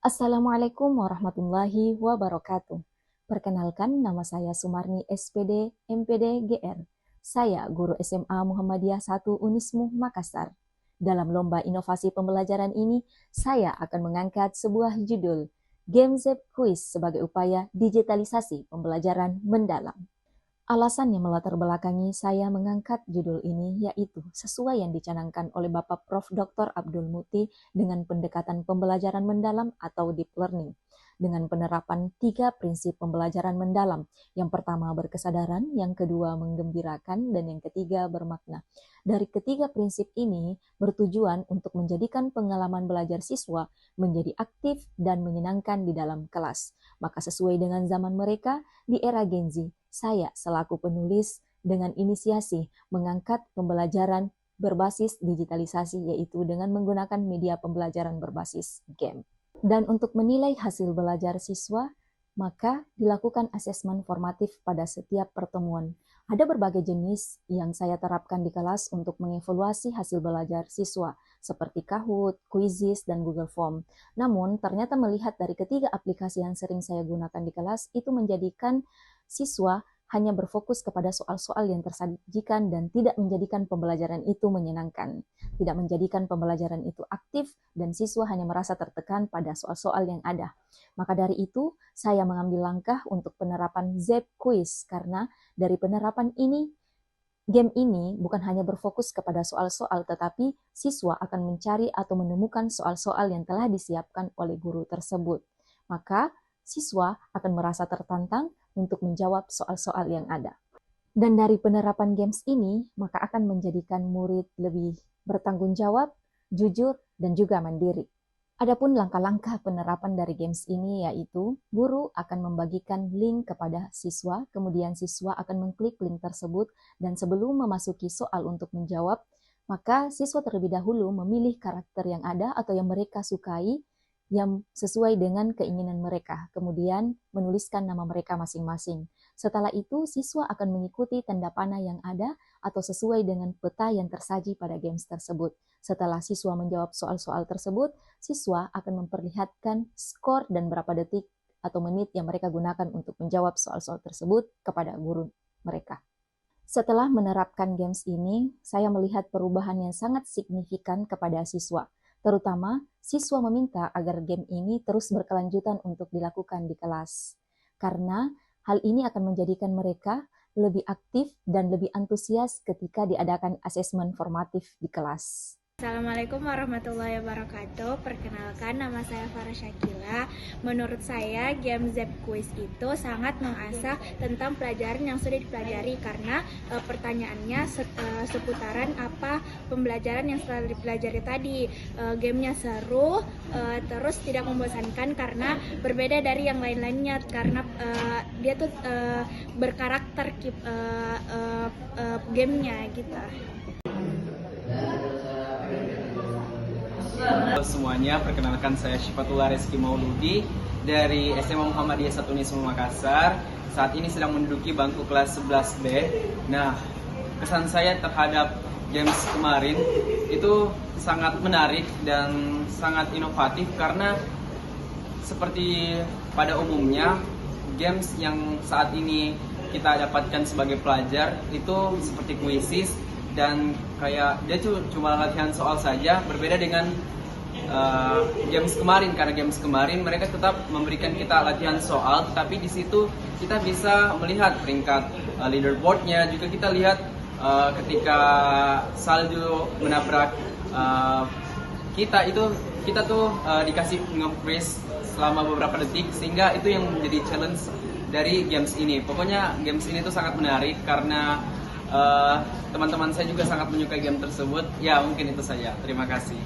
Assalamualaikum warahmatullahi wabarakatuh. Perkenalkan, nama saya Sumarni SPD MPD GR. Saya guru SMA Muhammadiyah 1 Unismu Makassar. Dalam lomba inovasi pembelajaran ini, saya akan mengangkat sebuah judul, Game Z Quiz sebagai upaya digitalisasi pembelajaran mendalam. Alasan yang melatar belakangi saya mengangkat judul ini yaitu sesuai yang dicanangkan oleh Bapak Prof. Dr. Abdul Muti dengan pendekatan pembelajaran mendalam atau deep learning dengan penerapan 3 prinsip pembelajaran mendalam. Yang pertama berkesadaran, yang kedua menggembirakan, dan yang ketiga bermakna. Dari ketiga prinsip ini bertujuan untuk menjadikan pengalaman belajar siswa menjadi aktif dan menyenangkan di dalam kelas. Maka sesuai dengan zaman mereka di era Gen Z, saya selaku penulis dengan inisiasi mengangkat pembelajaran berbasis digitalisasi yaitu dengan menggunakan media pembelajaran berbasis game. Dan untuk menilai hasil belajar siswa, maka dilakukan asesmen formatif pada setiap pertemuan. Ada berbagai jenis yang saya terapkan di kelas untuk mengevaluasi hasil belajar siswa, seperti Kahoot, Quizizz, dan Google Form. Namun, ternyata melihat dari ketiga aplikasi yang sering saya gunakan di kelas, itu menjadikan siswa hanya berfokus kepada soal-soal yang tersajikan dan tidak menjadikan pembelajaran itu menyenangkan, tidak menjadikan pembelajaran itu aktif, dan siswa hanya merasa tertekan pada soal-soal yang ada. Maka dari itu, saya mengambil langkah untuk penerapan Zep Quiz, karena dari penerapan ini, game ini bukan hanya berfokus kepada soal-soal, tetapi siswa akan mencari atau menemukan soal-soal yang telah disiapkan oleh guru tersebut. Maka, siswa akan merasa tertantang untuk menjawab soal-soal yang ada. Dan dari penerapan games ini, maka akan menjadikan murid lebih bertanggung jawab, jujur, dan juga mandiri. Adapun langkah-langkah penerapan dari games ini yaitu guru akan membagikan link kepada siswa, kemudian siswa akan mengklik link tersebut, dan sebelum memasuki soal untuk menjawab, maka siswa terlebih dahulu memilih karakter yang ada atau yang mereka sukai, yang sesuai dengan keinginan mereka, kemudian menuliskan nama mereka masing-masing. Setelah itu, siswa akan mengikuti tanda panah yang ada atau sesuai dengan peta yang tersaji pada games tersebut. Setelah siswa menjawab soal-soal tersebut, siswa akan memperlihatkan skor dan berapa detik atau menit yang mereka gunakan untuk menjawab soal-soal tersebut kepada guru mereka. Setelah menerapkan games ini, saya melihat perubahan yang sangat signifikan kepada siswa. Terutama, siswa meminta agar game ini terus berkelanjutan untuk dilakukan di kelas. Karena hal ini akan menjadikan mereka lebih aktif dan lebih antusias ketika diadakan asesmen formatif di kelas. Assalamualaikum warahmatullahi wabarakatuh. Perkenalkan, nama saya Farah Syakila. Menurut saya, game Zep Quiz itu sangat mengasah tentang pelajaran yang sudah dipelajari karena pertanyaannya seputaran apa pembelajaran yang setelah dipelajari tadi. Gamenya seru, terus tidak membosankan karena berbeda dari yang lain-lainnya karena dia tuh berkarakter gamenya gitu. Halo semuanya, perkenalkan saya Syifatullah Reski Mauludi dari SMA Muhammadiyah 1 Unismu Makassar. Saat ini sedang menduduki bangku kelas 11B. Nah, kesan saya terhadap games kemarin itu sangat menarik dan sangat inovatif karena seperti pada umumnya games yang saat ini kita dapatkan sebagai pelajar itu seperti Quizizz dan kayak dia cuma latihan soal saja, berbeda dengan games kemarin. Karena games kemarin mereka tetap memberikan kita latihan soal, tapi di situ kita bisa melihat peringkat leaderboardnya, juga kita lihat ketika salju menabrak kita tuh dikasih nge-freeze selama beberapa detik, sehingga itu yang menjadi challenge dari games ini. Pokoknya games ini tuh sangat menarik karena teman-teman saya juga sangat menyukai game tersebut. Ya, mungkin itu saja. Terima kasih.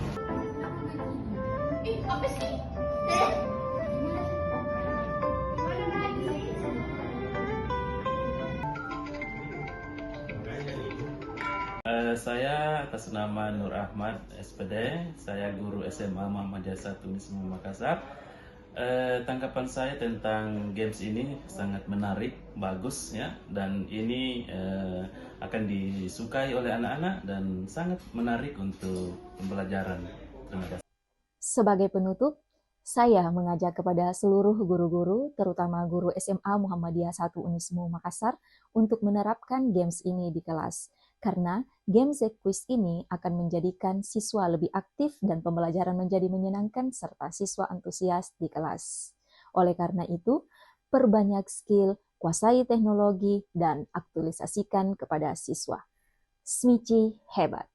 Saya atas nama Nur Ahmad SPD, saya guru SMA Muhammadiyah 1 Unismu Makassar. Tanggapan saya tentang games ini sangat menarik, bagus ya, dan ini akan disukai oleh anak-anak dan sangat menarik untuk pembelajaran. Terima kasih. Sebagai penutup, Saya mengajak kepada seluruh guru-guru, terutama guru SMA Muhammadiyah 1 Unismu Makassar, untuk menerapkan games ini di kelas. Karena game Quiz ini akan menjadikan siswa lebih aktif dan pembelajaran menjadi menyenangkan serta siswa antusias di kelas. Oleh karena itu, perbanyak skill, kuasai teknologi, dan aktualisasikan kepada siswa. Smici hebat!